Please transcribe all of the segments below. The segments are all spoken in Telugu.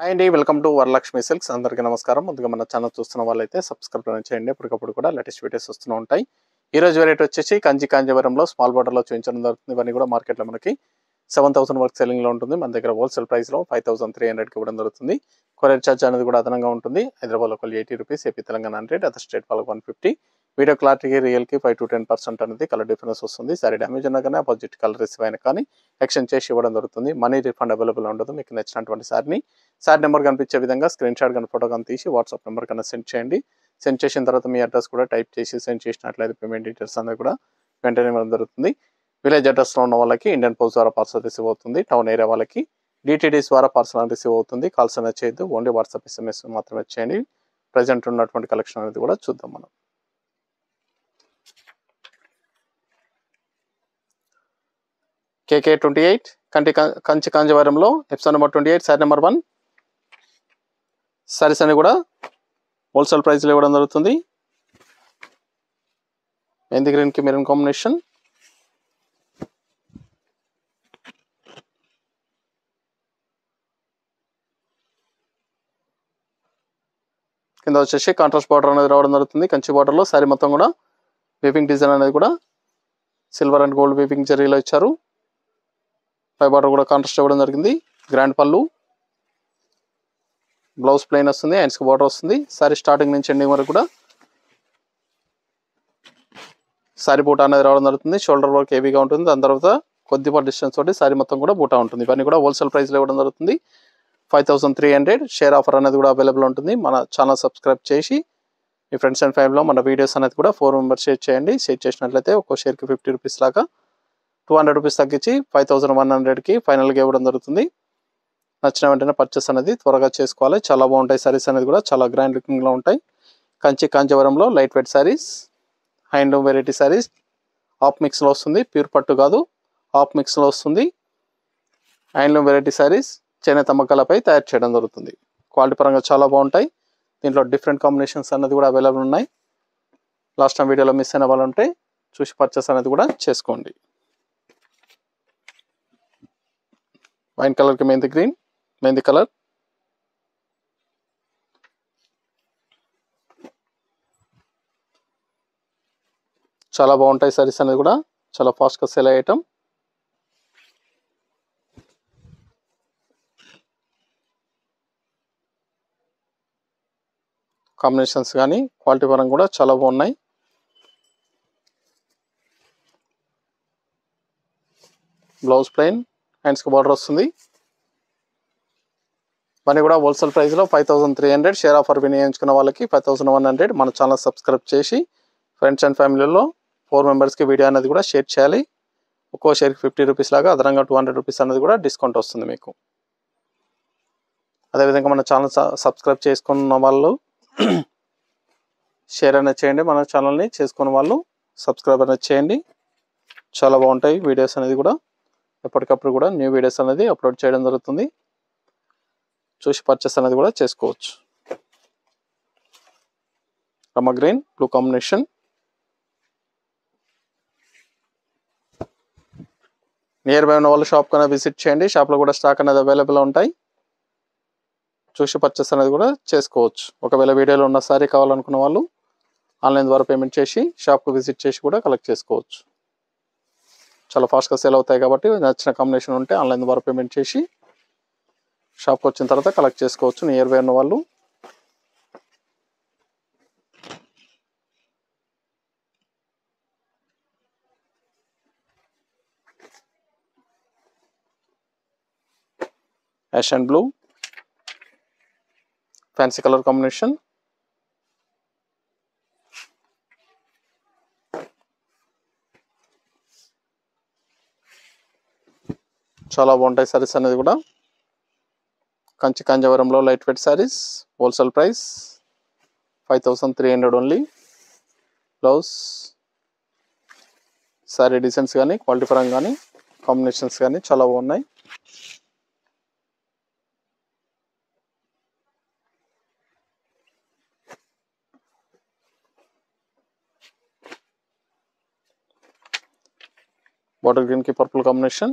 హాయ్ అండి, వెల్కమ్ టు వరలక్ష్మి సిల్క్స్. అందరికీ నమస్కారం. ముందుగా మన ఛానల్ చూస్తున్న వాళ్ళైతే సబ్స్క్రైబ్ చేయండి. ఇప్పటికప్పుడు కూడా లేటెస్ట్ వీడియోస్ వస్తూ ఉంటాయి. ఈ రోజు వెరైటీ వచ్చేసి కాంజీవరంలో స్మాల్ బార్డర్లో చూపించడం జరుగుతుంది. ఇవన్నీ కూడా మార్కెట్లో మనకి 7,000 వరకు సెల్లింగ్లో ఉంటుంది. మన దగ్గర హోల్సేల్ ప్రైస్లో 5,300కి ఇవ్వడం జరుగుతుంది. కొరియర్ ఛార్జ్ అనేది కూడా అదనంగా ఉంటుంది. హైదరాబాద్లో ఒక 80 rupees, AP Telangana 100, other state వాళ్ళకి 150. వీడియో క్లారిటీకి రియల్కి 5 to 10% అనేది కలర్ డిఫరెన్స్ వస్తుంది. సరే డ్యామేజ్ ఉన్నా కానీ అపోజిట్ కలర్ రిసీవ్ అయినా కానీ ఎక్స్చేంజ్ చేసి ఇవ్వడం జరుగుతుంది. మనీ రిఫండ్ అవైలబుల్ ఉండదు. మీకు నచ్చినటువంటి సారీ నెంబర్ కనిపించే విధంగా స్క్రీన్ షాట్ కానీ ఫోటో కానీ తీసి వాట్సాప్ నెంబర్ కన్నా సెండ్ చేయండి. సెండ్ చేసిన తర్వాత మీ అడ్రస్ కూడా టైప్ చేసి సెండ్ చేసినట్లయితే పేమెంట్ డీటెయిల్స్ అనేది కూడా వెంటనే ఇవ్వడం జరుగుతుంది. విలేజ్ అడ్రస్లో ఉన్న వాళ్ళకి ఇండియన్ పోస్ట్ ద్వారా పార్సల్ రిసీవ్ అవుతుంది. టౌన్ ఏరియా వాళ్ళకి డిటీడీస్ ద్వారా పార్సల్ రిసీవ్ అవుతుంది. కాల్స్ అనేది చేయొద్దు, ఓన్లీ వాట్సాప్ SMS మాత్రమే చేయండి. ప్రజెంట్ ఉన్నటువంటి కలెక్షన్ అనేది కూడా చూద్దాం మనం. KK28 కంచి కాంజీవరంలో episode number 28 sari number 1 saris అని కూడా హోల్సేల్ ప్రైస్లో ఇవ్వడం జరుగుతుంది. మెహందీ గ్రీన్కి మెరూన్ కాంబినేషన్, కింద వచ్చేసి కాంట్రాస్ట్ బార్డర్ అనేది రావడం జరుగుతుంది. కంచి బార్డర్లో సారీ మొత్తం కూడా వీవింగ్ డిజైన్ అనేది కూడా సిల్వర్ అండ్ గోల్డ్ వీవింగ్ జరీలో ఇచ్చారు. పై బార్డర్ కూడా కాంట్రాస్ట్ ఇవ్వడం జరిగింది. గ్రాండ్ పళ్ళు, బ్లౌజ్ ప్లెయిన్ వస్తుంది, హ్యాండ్స్కి బార్డర్ వస్తుంది. సారీ స్టార్టింగ్ నుంచి ఎండింగ్ వరకు కూడా సారీ బూటా అనేది రావడం జరుగుతుంది. షోల్డర్ వర్క్ హెవీగా ఉంటుంది. దాని తర్వాత కొద్దిపాటి డిస్టెన్స్ తోటి సారీ మొత్తం కూడా బూటా ఉంటుంది. ఇవన్నీ కూడా హోల్సేల్ ప్రైస్లో ఇవ్వడం జరుగుతుంది. 5,300 షేర్ ఆఫర్ అనేది కూడా అవైలబుల్ ఉంటుంది. మన ఛానల్ సబ్స్క్రైబ్ చేసి మీ ఫ్రెండ్స్ అండ్ ఫ్యామిలీలో మన వీడియోస్ అనేది కూడా 4 మెంబర్స్ షేర్ చేయండి. షేర్ చేసినట్లయితే ఒక్కో షేర్కి 50 రూపీస్ లాగా 200 రూపీస్ తగ్గించి 5,100కి ఫైనల్గా ఇవ్వడం జరుగుతుంది. నచ్చిన వెంటనే పర్చేస్ అనేది త్వరగా చేసుకోవాలి. చాలా బాగుంటాయి సారీస్ అనేది కూడా, చాలా గ్రాండ్ లుకింగ్లో ఉంటాయి. కాంజీవరంలో light weight saris, handloom variety saris, half మిక్స్లో వస్తుంది, ప్యూర్ పట్టు కాదు, ఆఫ్ మిక్స్లో వస్తుంది. హ్యాండ్లూమ్ వెరైటీ సారీస్ చేనేత మగ్గలపై తయారు చేయడం జరుగుతుంది. క్వాలిటీ పరంగా చాలా బాగుంటాయి. దీంట్లో డిఫరెంట్ కాంబినేషన్స్ అనేది కూడా అవైలబుల్ ఉన్నాయి. లాస్ట్ టైం వీడియోలో మిస్ అయిన వాళ్ళు ఉంటే చూసి పర్చేస్ అనేది కూడా చేసుకోండి. వైన్ కలర్కి మెహందీ కలర్, చాలా బాగుంటాయి సారీస్ అనేది కూడా, చాలా ఫాస్ట్గా సేల్ అయ్యే ఐటమ్. కాంబినేషన్స్ కానీ క్వాలిటీ పరంగా కూడా చాలా బాగున్నాయి. బ్లౌజ్ ప్లెయిన్, హ్యాండ్స్కి బార్డర్ వస్తుంది. ఇవన్నీ కూడా హోల్సేల్ ప్రైస్లో 5,300 షేర్ ఆఫర్ వినియోగించుకున్న వాళ్ళకి 5,100. మన ఛానల్ సబ్స్క్రైబ్ చేసి ఫ్రెండ్స్ అండ్ ఫ్యామిలీలో 4 మెంబర్స్కి వీడియో అనేది కూడా షేర్ చేయాలి. ఒక్కో షేర్కి 50 రూపీస్ లాగా అదనంగా 200 రూపీస్ అనేది కూడా డిస్కౌంట్ వస్తుంది మీకు. అదేవిధంగా మన ఛానల్ సబ్స్క్రైబ్ చేసుకున్న వాళ్ళు షేర్ అనేది చేయండి. మన ఛానల్ని చేసుకున్న వాళ్ళు సబ్స్క్రైబ్ అనేది చేయండి. చాలా బాగుంటాయి వీడియోస్ అనేది కూడా, ఎప్పటికప్పుడు కూడా న్యూ వీడియోస్ అనేది అప్లోడ్ చేయడం జరుగుతుంది. చూసి పర్చేస్ అనేది కూడా చేసుకోవచ్చు. Rama green blue combination, near by ఉన్న వాళ్ళు షాప్ కన్నా విజిట్ చేయండి. షాప్లో కూడా స్టాక్ అనేది అవైలబుల్ ఉంటాయి. చూసి పర్చేస్ అనేది కూడా చేసుకోవచ్చు. ఒకవేళ వీడియోలో ఉన్న సారీ కావాలనుకున్న వాళ్ళు ఆన్లైన్ ద్వారా పేమెంట్ చేసి షాప్కు విజిట్ చేసి కూడా కలెక్ట్ చేసుకోవచ్చు. చాలా ఫాస్ట్గా సేల్ అవుతాయి కాబట్టి నచ్చిన కాంబినేషన్ ఉంటే ఆన్లైన్ ద్వారా పేమెంట్ చేసి షాప్కి వచ్చిన తర్వాత కలెక్ట్ చేసుకోవచ్చు నియర్ బై ఉన్న వాళ్ళు. Ash and blue fancy colour combination, చాలా బాగుంటాయి సారీస్ అనేది కూడా. కాంజీవరంలో light weight saris, wholesale price 5,300 only. Blouse, sari designs కానీ క్వాలిటీ పరంగా కానీ కాంబినేషన్స్ కానీ చాలా బాగున్నాయి. బాటిల్ గ్రీన్కి పర్పుల్ కాంబినేషన్,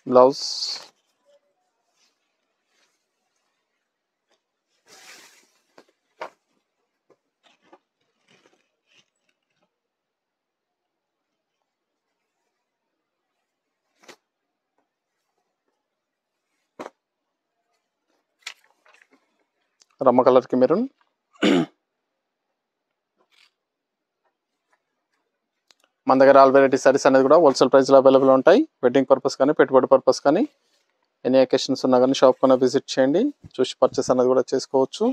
బ్లౌజ్, రమ్మ కలర్కి మెరూన్, మన దగ్గర ఆల్ వెరైటీ సారీస్ అనేది కూడా హోల్సేల్ ప్రైస్లో అవైలబుల్ ఉంటాయి. వెడ్డింగ్ పర్పస్ కానీ పెట్టుబడి పర్పస్ కానీ ఎనీ అకేషన్స్ ఉన్నా కానీ షాప్ కన్నా విజిట్ చేయండి, చూసి పర్చేస్ అనేది కూడా చేసుకోవచ్చు.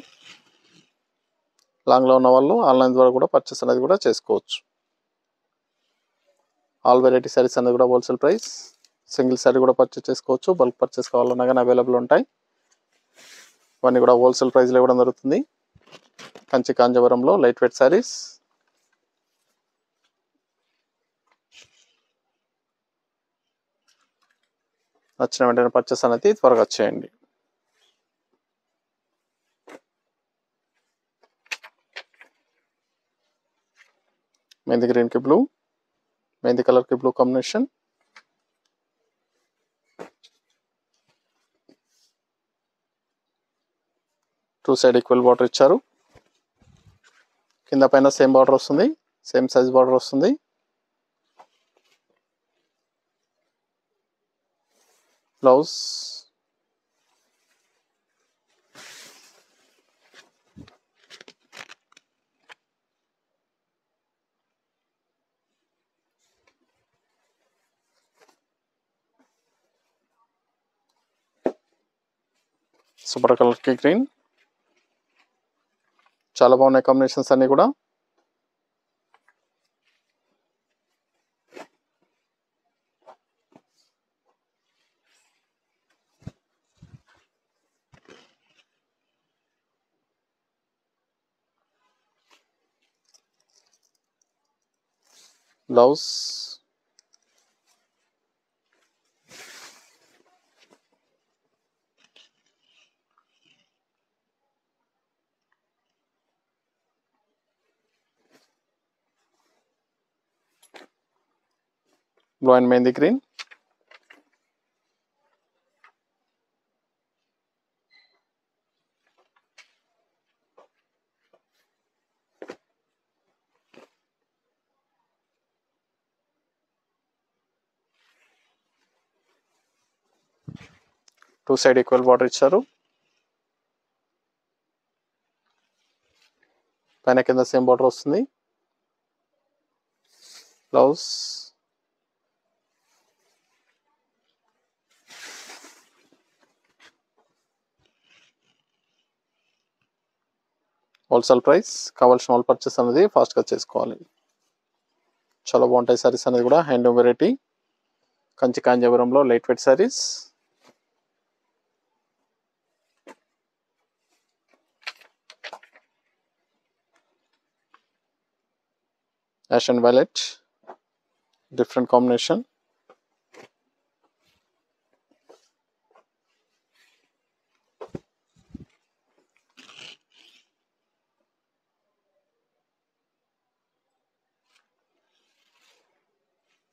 లాంగ్లో ఉన్న వాళ్ళు ఆన్లైన్ ద్వారా కూడా పర్చేస్ అనేది కూడా చేసుకోవచ్చు. ఆల్ వెరైటీ సారీస్ అనేది కూడా హోల్సేల్ ప్రైస్, సింగిల్ సారీ కూడా పర్చేస్ చేసుకోవచ్చు. బల్క్ పర్చేస్ కావాలన్నా కానీ అవైలబుల్ ఉంటాయి. ఇవన్నీ కూడా హోల్సేల్ ప్రైస్లో ఇవ్వడం జరుగుతుంది. కంచి కాంజీవరంలో లైట్ వెయిట్ సారీస్. నచ్చిన వెంటనే పర్చేస్ అనేది త్వరగా చేయండి. మెహందీ గ్రీన్కి బ్లూ, మెహందీ కలర్కి blue combination. Two side equal border ఇచ్చారు. కింద పైన సేమ్ బార్డర్ వస్తుంది, సేమ్ సైజ్ బార్డర్ వస్తుంది. బ్లౌజ్, సూపర్ కలర్కి గ్రీన్. చాలా బాగున్నాయి కాంబినేషన్స్ అన్నీ కూడా. Blouse, blue and mehndi green. Two side equal border ఇచ్చారు. పైన కింద సేమ్ బార్డర్ వస్తుంది. Blouse, wholesale price. కావాల్సిన వాళ్ళు పర్చేస్ అనేది ఫాస్ట్గా చేసుకోవాలి. చాలా బాగుంటాయి సారీస్ అనేది కూడా. హ్యాండ్లూమ్ వెరైటీ కంచి కాంజీవరంలో light weight saris. Ash and violet, different combination.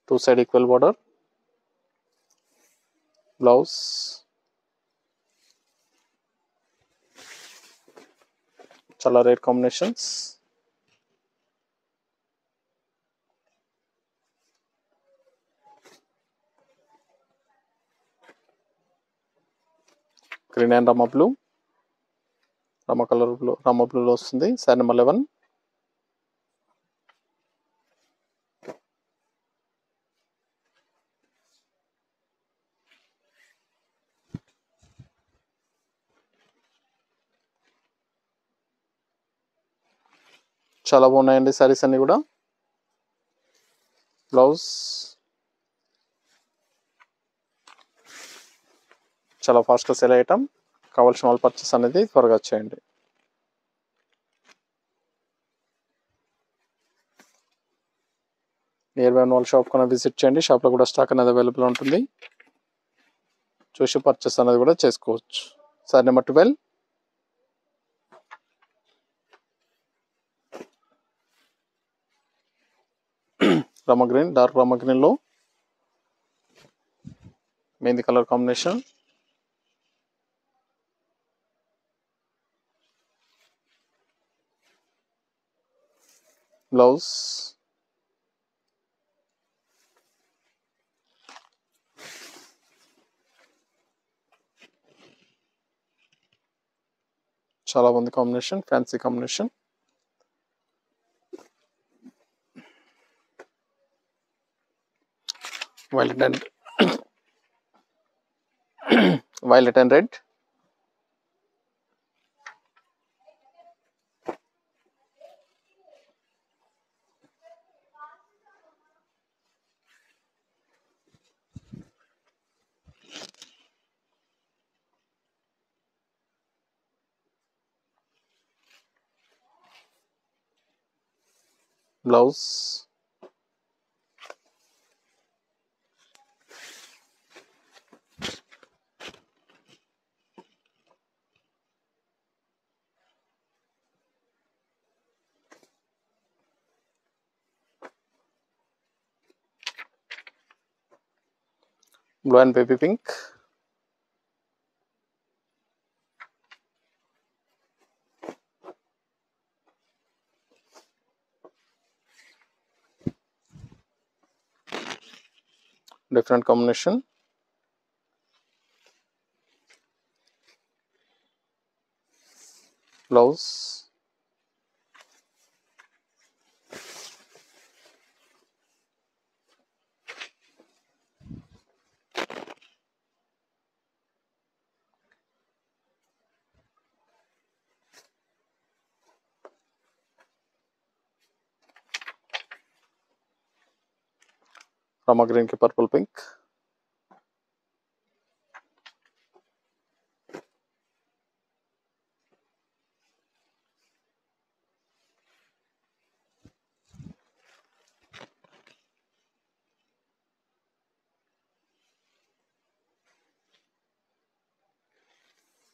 Two side equal border. Blouse, చాలా రేర్ కాంబినేషన్స్. గ్రీన్ అండ్ రమ బ్లూ, రమ కలర్ బ్లూ, రమ బ్లూలో వస్తుంది. సారీ నెంబర్ 11. చాలా బాగున్నాయండి సారీస్ అన్ని కూడా. బ్లౌజ్, చాలా ఫాస్ట్గా సెల్ అయ్యటం. కావాల్సిన వాళ్ళు పర్చేస్ అనేది త్వరగా చేయండి. నియర్ బై వాళ్ళ షాప్ కన్నా విజిట్ చేయండి. షాప్లో కూడా స్టాక్ అనేది అవైలబుల్ ఉంటుంది, చూసి పర్చేస్ అనేది కూడా చేసుకోవచ్చు. Sorry number 12. Rama green, dark Rama గ్రీన్లో మెహందీ కలర్ కాంబినేషన్. బ్లౌజ్. చాలా బాగుంది combination, fancy combination. Violet and violet and red. Blouse. Blue and baby pink. Different combination. Blouse. Rama green ki purple pink.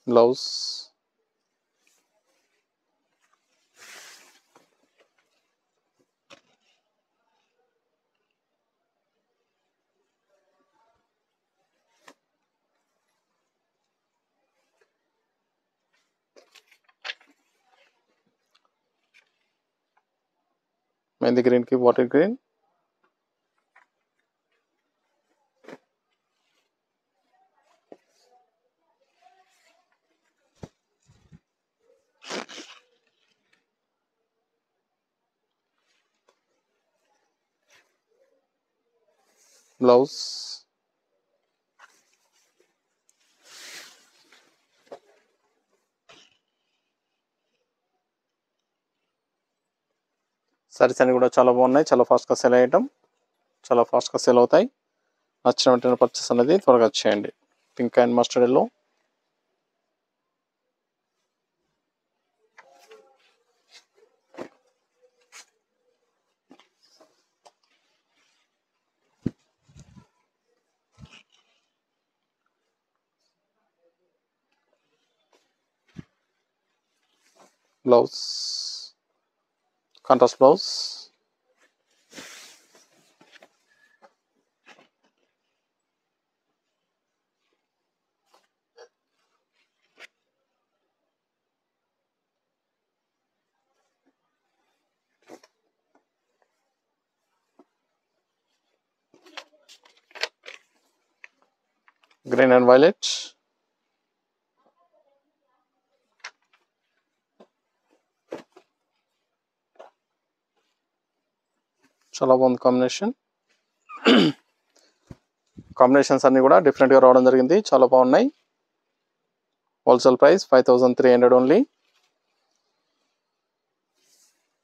Blouse. Mehndi green ki water green. Blouse. Saris అన్ని కూడా చాలా బాగున్నాయి, చాలా ఫాస్ట్గా సెల్ అయ్యటం, చాలా ఫాస్ట్గా సెల్ అవుతాయి. నచ్చిన వెంటనే పర్చేస్ అనేది త్వరగా చేయండి. Pink and mustard yellow. Blouse contrast blouse. Green and violet. చాలా బాగుంది కాంబినేషన్. కాంబినేషన్స్ అన్ని కూడా డిఫరెంట్గా రావడం జరిగింది, చాలా బాగున్నాయి. Wholesale price 5300 only.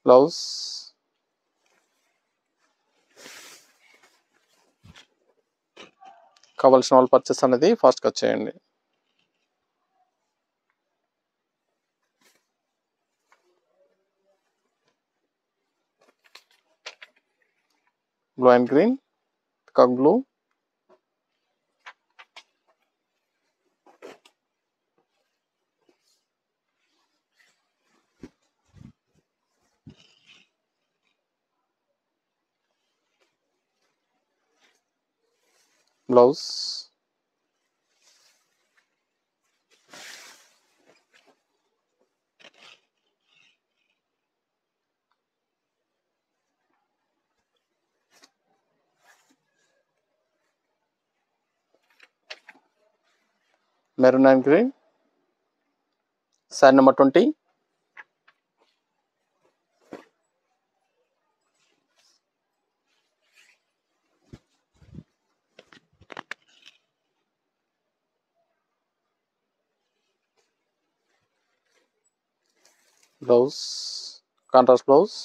బ్లౌజ్. కావాల్సిన వాళ్ళు పర్చేస్ అనేది ఫాస్ట్గా చేయండి. Blue and green, peacock blue. Blouse. Maroon and green. Sari number 20. Blouse contrast blouse.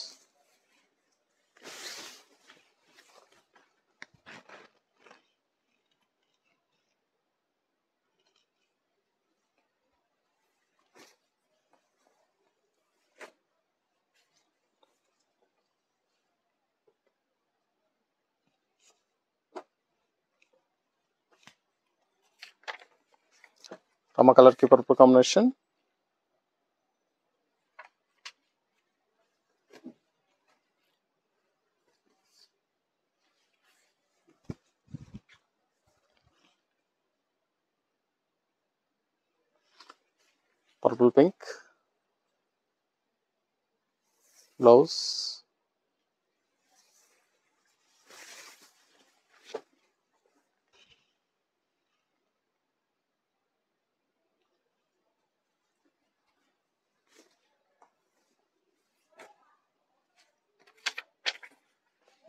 రమ కలర్ కి purple combination. Purple pink. Blouse.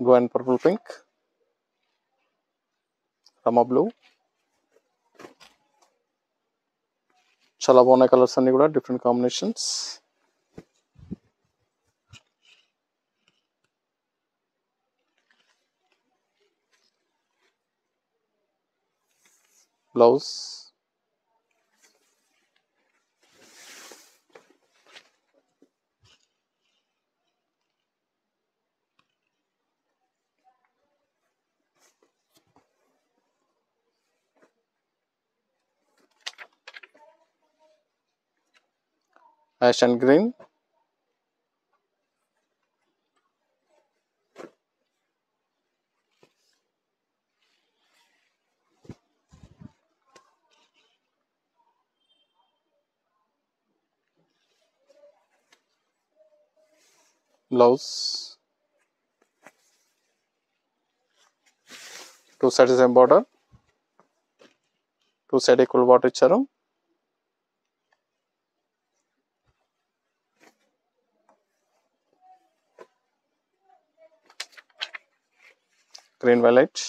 Blue and purple pink. రమ బ్లూ. చాలా బాగున్నాయి కలర్స్ అన్ని కూడా, different combinations. Blouse. Ash and green. Blouse. Two side same border. Two side equal border ఇచ్చారు. Green violet.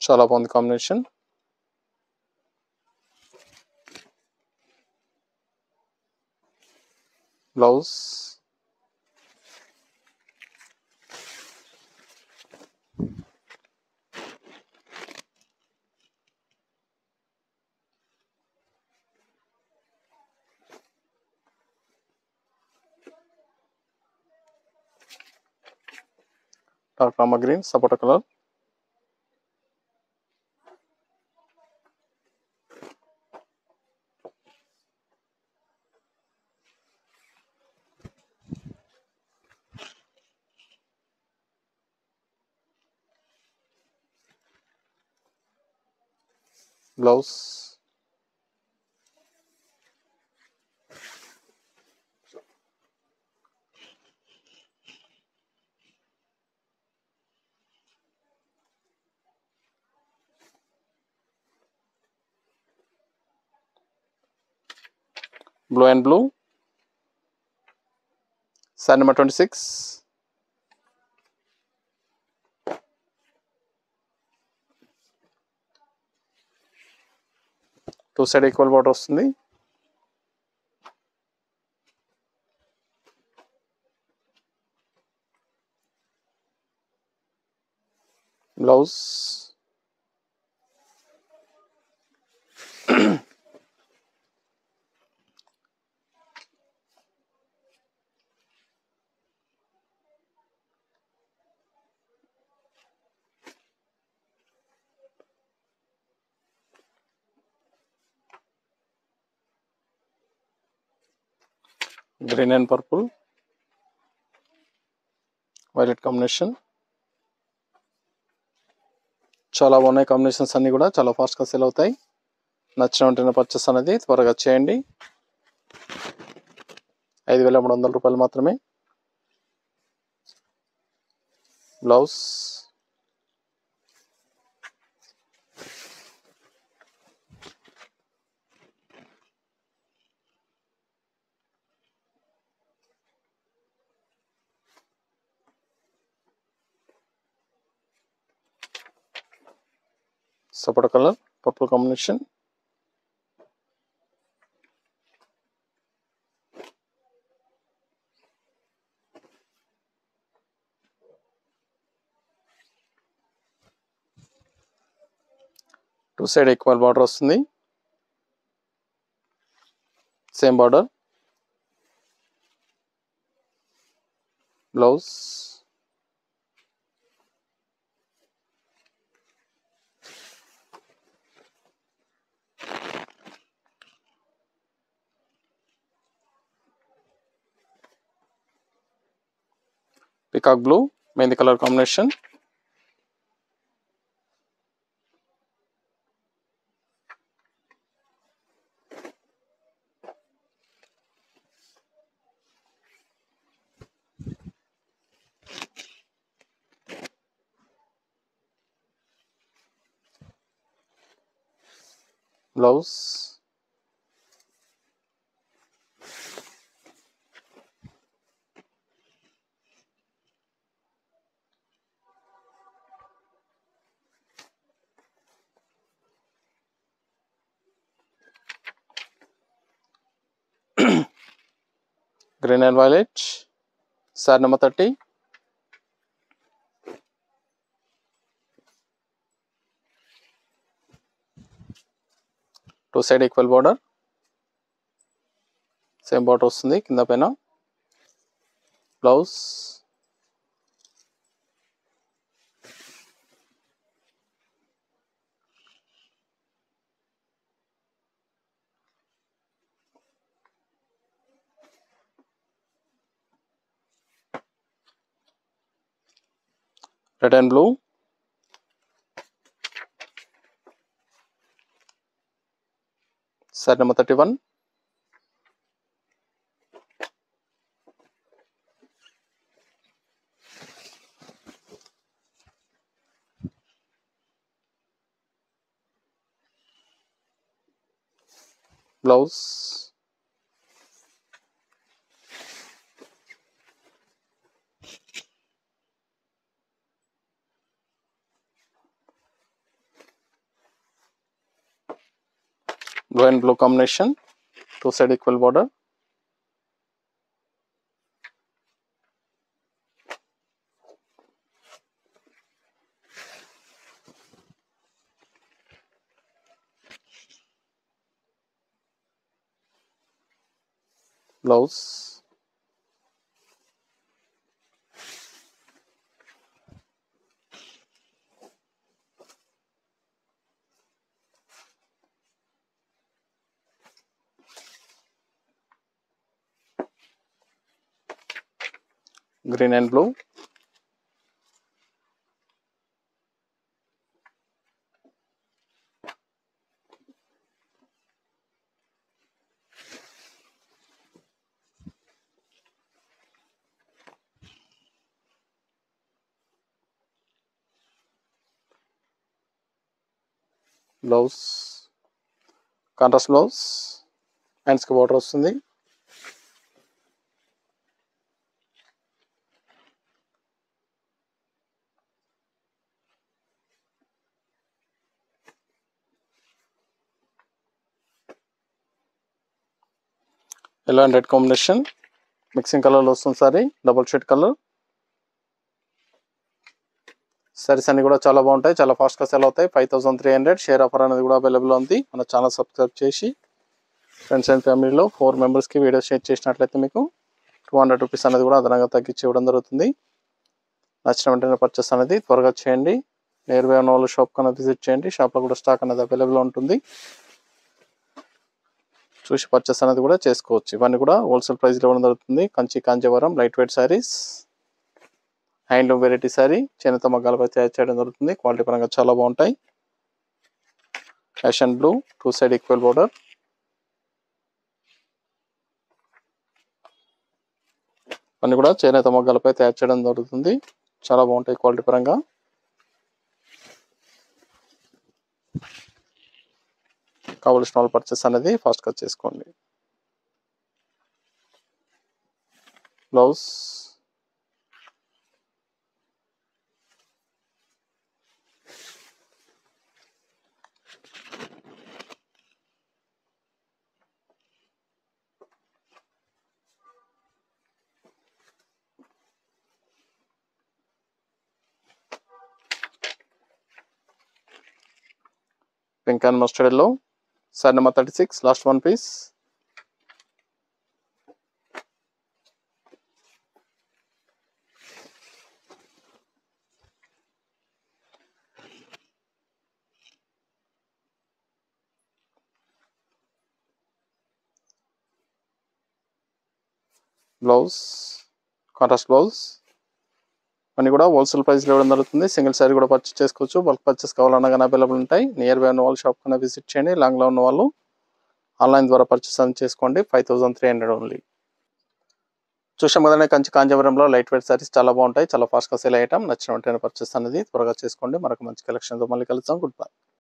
చాలా బాగుంది కాంబినేషన్. బ్లౌజ్. డార్క్ రామా గ్రీన్, సపోటా colour. Blouse. Blue and blue. Sari number 26. Two side equal border వస్తుంది. Blouse. Green and purple, violet combination. చాలా బాగున్నాయి కాంబినేషన్స్ అన్ని కూడా, చాలా ఫాస్ట్గా సేల్ అవుతాయి. నచ్చిన వెంటనే పర్చేస్ అనేది త్వరగా చేయండి. 5,300 రూపాయలు మాత్రమే. బ్లౌజ్ సపోటా colour purple combination. Two side equal border వస్తుంది. Same border. Blouse peacock blue mehndi colour combination. Blouse green and violet. Sari number 30. Two side equal border. Same border వస్తుంది కింద పైన. Blouse red and blue. Sari number 31. Blouse blue and blue combination. Two side equal border. Blouse green and blue. Blouse contrast blouse. హ్యాండ్స్కి బార్డర్ వస్తుంది. Yellow and red combination mixing కలర్లో వస్తుంది sorry. Double shade colour. Saris అన్ని కూడా చాలా బాగుంటాయి, చాలా ఫాస్ట్గా సెల్ అవుతాయి. 5,300 షేర్ ఆఫర్ అనేది కూడా అవైలబుల్ ఉంది. మన ఛానల్ సబ్స్క్రైబ్ చేసి ఫ్రెండ్స్ అండ్ ఫ్యామిలీలో 4 మెంబర్స్కి వీడియో షేర్ చేసినట్లయితే మీకు 200 రూపీస్ అనేది కూడా అదనంగా తగ్గించి ఇవ్వడం జరుగుతుంది. నచ్చిన వెంటనే పర్చేస్ అనేది త్వరగా చేయండి. నియర్ బై ఉన్న వాళ్ళు షాప్ కన్నా విజిట్ చేయండి. షాప్లో కూడా స్టాక్ అనేది అవైలబుల్ ఉంటుంది. చూసి పర్చేస్ అనేది కూడా చేసుకోవచ్చు. ఇవన్నీ కూడా హోల్సేల్ ప్రైస్లో ఇవ్వడం జరుగుతుంది. Kanchi Kanjeevaram light weight saris, handloom variety sari, చేనేత మగ్గాలపై తయారు చేయడం జరుగుతుంది. క్వాలిటీ పరంగా చాలా బాగుంటాయి. Fashion blue 2 side equal border. అన్ని కూడా చేనేత మొగ్గాలపై తయారు చేయడం జరుగుతుంది. చాలా బాగుంటాయి క్వాలిటీ పరంగా. కావాల్సిన వాళ్ళు పర్చేస్ అనేది ఫాస్ట్గా చేసుకోండి. Blouse pink and mustard yellow, sari number 36, last one piece. Blouse contrast blouse. అన్ని కూడా హోల్సేల్ ప్రైస్లో ఇవ్వడం జరుగుతుంది. సింగిల్ శారీ కూడా పర్చేస్ చేసుకోవచ్చు. బల్క్ పర్చేస్ కావాలన్నా కానీ అవైలబుల్ ఉంటాయి. నియర్ బై ఉన్న వాళ్ళు షాప్ కన్నా విజిట్ చేయండి. లాంగ్లో ఉన్న వాళ్ళు ఆన్లైన్ ద్వారా పర్చేస్ అని చేసుకోండి. 5300 ఓన్లీ. చూసాం కదండి, కంచి కాంజీవరంలో లైట్ వెయిట్ సారీస్ చాలా బాగుంటాయి. చాలా ఫాస్ట్గా సేల్ అయ్యటం. నచ్చిన వెంటనే పర్చేస్ అనేది త్వరగా చేసుకోండి. మరొక మంచి కలెక్షన్తో మళ్ళీ కలుద్దాం. Good bye.